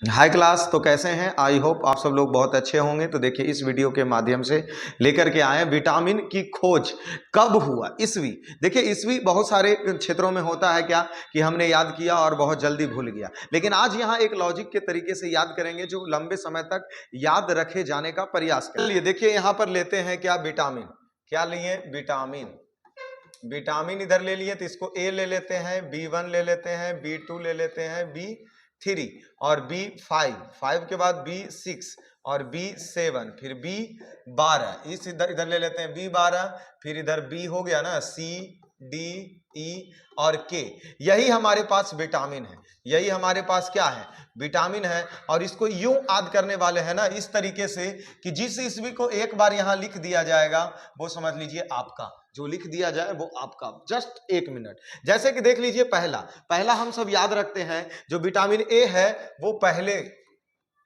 High class, तो कैसे हैं? आई होप आप सब लोग बहुत अच्छे होंगे। तो देखिए, इस वीडियो के माध्यम से लेकर के आए विटामिन की खोज कब हुआ। ईस्वी। देखिए, ईस्वी बहुत सारे क्षेत्रों में होता है क्या कि हमने याद किया और बहुत जल्दी भूल गया, लेकिन आज यहाँ एक लॉजिक के तरीके से याद करेंगे जो लंबे समय तक याद रखे जाने का प्रयास करेंगे। देखिए, यहाँ पर लेते हैं क्या, विटामिन। क्या लिए? विटामिन। विटामिन इधर ले लिए तो इसको ए ले लेते हैं, B1 ले लेते हैं, B2 ले लेते हैं, B3 और B5, 5 के बाद B6 और B7, फिर B12, इस इधर इधर ले लेते हैं B12, फिर इधर B हो गया ना, C, D, E और K। यही हमारे पास विटामिन है, यही हमारे पास क्या है, विटामिन है। और इसको यूं याद करने वाले हैं ना इस तरीके से कि जिस ईस्वी को एक बार यहां लिख दिया जाएगा वो समझ लीजिए आपका, जो लिख दिया जाए वो आपका। जस्ट एक मिनट। जैसे कि देख लीजिए, पहला पहला हम सब याद रखते हैं, जो विटामिन ए है वो पहले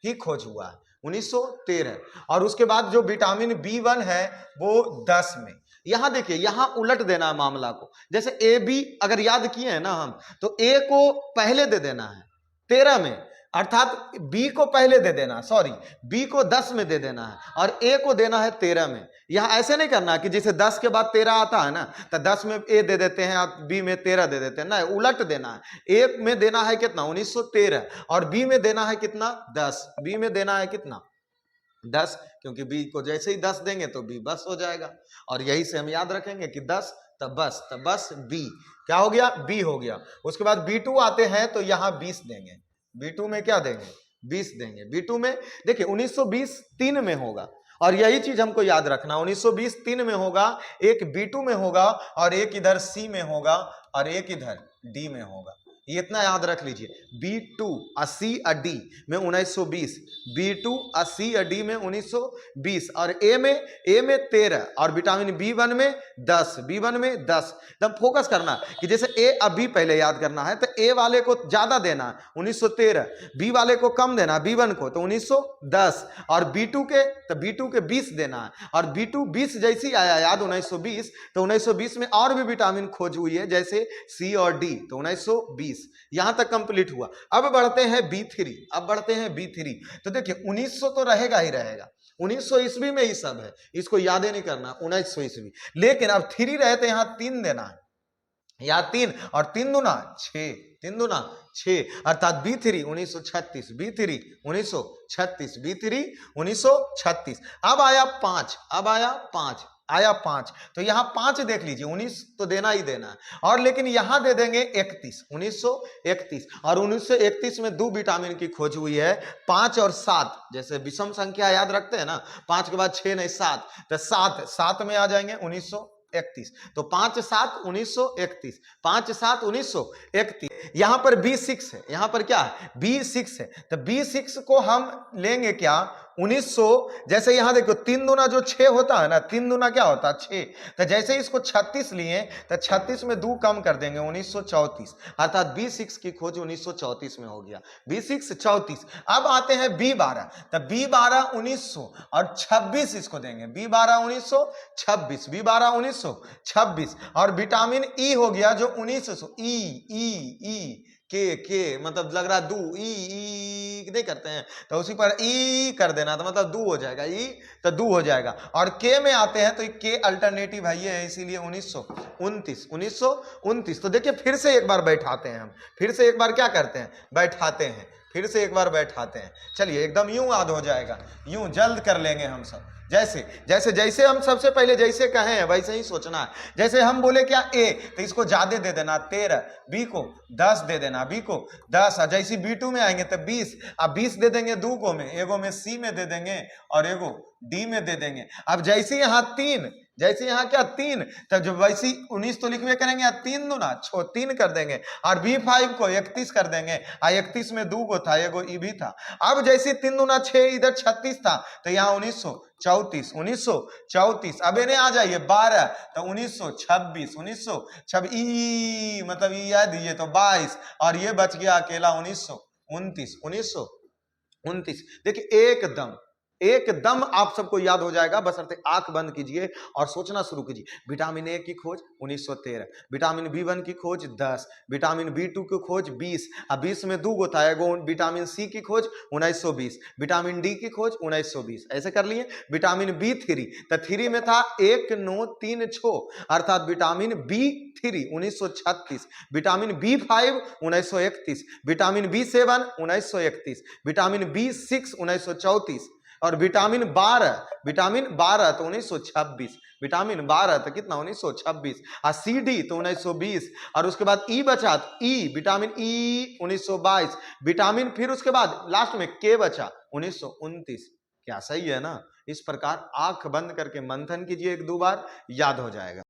ही खोज हुआ है 1913। और उसके बाद जो विटामिन B1 है वो 10 में। यहां देखिए, यहां उलट देना है मामला को। जैसे ए बी अगर याद किए हैं ना हम, तो ए को पहले दे देना है 13 में, अर्थात बी को पहले दे देना, सॉरी, बी को 10 में दे देना है और ए को देना है 13 में। यहां ऐसे नहीं करना कि जैसे 10 के बाद 13 आता है ना, तो 10 में ए दे देते हैं और बी में 13 दे देते हैं ना, उलट देना है। ए में देना है कितना, 1913, और बी में देना है कितना, 10। बी में देना है कितना, 10, क्योंकि बी को जैसे ही 10 देंगे तो बी बस हो जाएगा। और यही से हम याद रखेंगे कि 10 तब बस बी क्या हो गया, बी हो गया। उसके बाद B2 आते हैं तो यहां 20 देंगे। B2 में क्या देंगे, 20 देंगे। B2 में देखिए 1920 3 में होगा, और यही चीज हमको याद रखना, 1920 3 में होगा, एक B2 में होगा और एक इधर C में होगा और एक इधर D में होगा। ये इतना याद रख लीजिए, B2 और C और D में 1920, B2 और C और D में 1920, और ए में 13 और विटामिन B1 में 10, B1 में 10। एकदम फोकस करना कि जैसे ए और बी पहले याद करना है तो ए वाले को ज्यादा देना 1913, बी वाले को कम देना B1 को तो 1910, और B2 के 20 देना है। और B2 20 जैसी आया याद 1920, तो 1920 में और भी विटामिन खोज हुई है, जैसे C और D, तो 1920 यहां तक कंप्लीट हुआ। अब बढ़ते हैं B3। तो देखिए 1900 तो रहेगा ही रहेगा, 1900 ईस्वी में ही सब है, इसको याद ही नहीं करना, 1900 ईस्वी। लेकिन अब 3 रहे तो यहां 3 देना है, यहाँ 3 और 3 दूना 6, 3 दूना 6, अर्थात B3 1936, B3 1936, B3 1936। अब आया 5, आया 5, तो यहां 5 देख लीजिए, 19 तो देना ही देना है, और लेकिन यहां दे देंगे 31, 1931। और 1931 में 2 विटामिन की खोज हुई है, 5 और 7। जैसे विषम संख्या याद रखते हैं ना, 5 के बाद 6 नहीं 7, तो 7 में आ जाएंगे 1931। तो 5/7/1931, 5/7/1931। यहां पर B6 है, यहां पर क्या है, B6 है। तो B6 को हम लेंगे क्या, 1900। जैसे यहां देखो 3 दूना जो 6 होता है ना, 3 दूना क्या होता है 6, तो जैसे इसको 36 लिए तो 36 में 2 कम कर देंगे 1934, अर्थात B6 की खोज 1934 में हो गया, B6 34। अब आते हैं B12, तो B12 1900 और 26 इसको देंगे, B12 1926, B12 1926। और विटामिन ई हो गया जो 1900, ई के मतलब लग रहा दू, ई नहीं करते हैं तो उसी पर ई कर देना, तो मतलब दू हो जाएगा, ई तो दू हो जाएगा। और के में आते हैं तो के अल्टरनेटिव है ये है, इसीलिए 1929। तो देखिए फिर से एक बार बैठाते हैं हम, फिर से एक बार क्या करते हैं, बैठाते हैं, फिर से एक बार बैठाते हैं। चलिए एकदम यूं याद हो जाएगा, यूं जल्द कर लेंगे हम सब। जैसे जैसे जैसे हम सबसे पहले जैसे कहे हैं वैसे ही सोचना है। जैसे हम बोले क्या ए, तो इसको ज्यादा दे देना 13, बी को 10 दे देना, बी को 10। और जैसे B2 में आएंगे तो 20, अब 20 दे देंगे 2 को में, एगो में C में दे देंगे और एगो D में दे देंगे। अब जैसे यहाँ 3, जैसे यहाँ क्या 3, तब जब वैसे 19 तो लिखवे करेंगे, 3 दूना 3 कर देंगे, और B5 को 31 कर देंगे, और 31 में 2 को था, एगो ई भी था। अब जैसे 3 दूना 6, इधर 36 था, तो यहाँ 1934। अब इन्हें आ जाइए 12, तो 1926, 1926 मतलब ये याद दीजिए तो 22, और ये बच गया अकेला 1929। देखिए एकदम आप सबको याद हो जाएगा, बशर्ते आंख बंद कीजिए और सोचना शुरू कीजिए। विटामिन ए की खोज 1913, विटामिन बी1 की खोज 10, विटामिन बी2 की खोज 20, अब 20 में दो गोता है, एगो विटामिन सी की खोज 1920, विटामिन डी की खोज 1920, ऐसे कर लिए। विटामिन बी3 तो 3 में था 1936, अर्थात विटामिन बी3 1936, विटामिन बी5 1931, विटामिन बी7 1931, विटामिन बी6 1934, और विटामिन 12 तो 1926, विटामिन 12 तो कितना 1926, और सी डी तो 1920, और उसके बाद ई बचा, ई विटामिन ई 1922, विटामिन फिर उसके बाद लास्ट में के बचा 1929। क्या सही है ना? इस प्रकार आंख बंद करके मंथन कीजिए, एक दो बार याद हो जाएगा।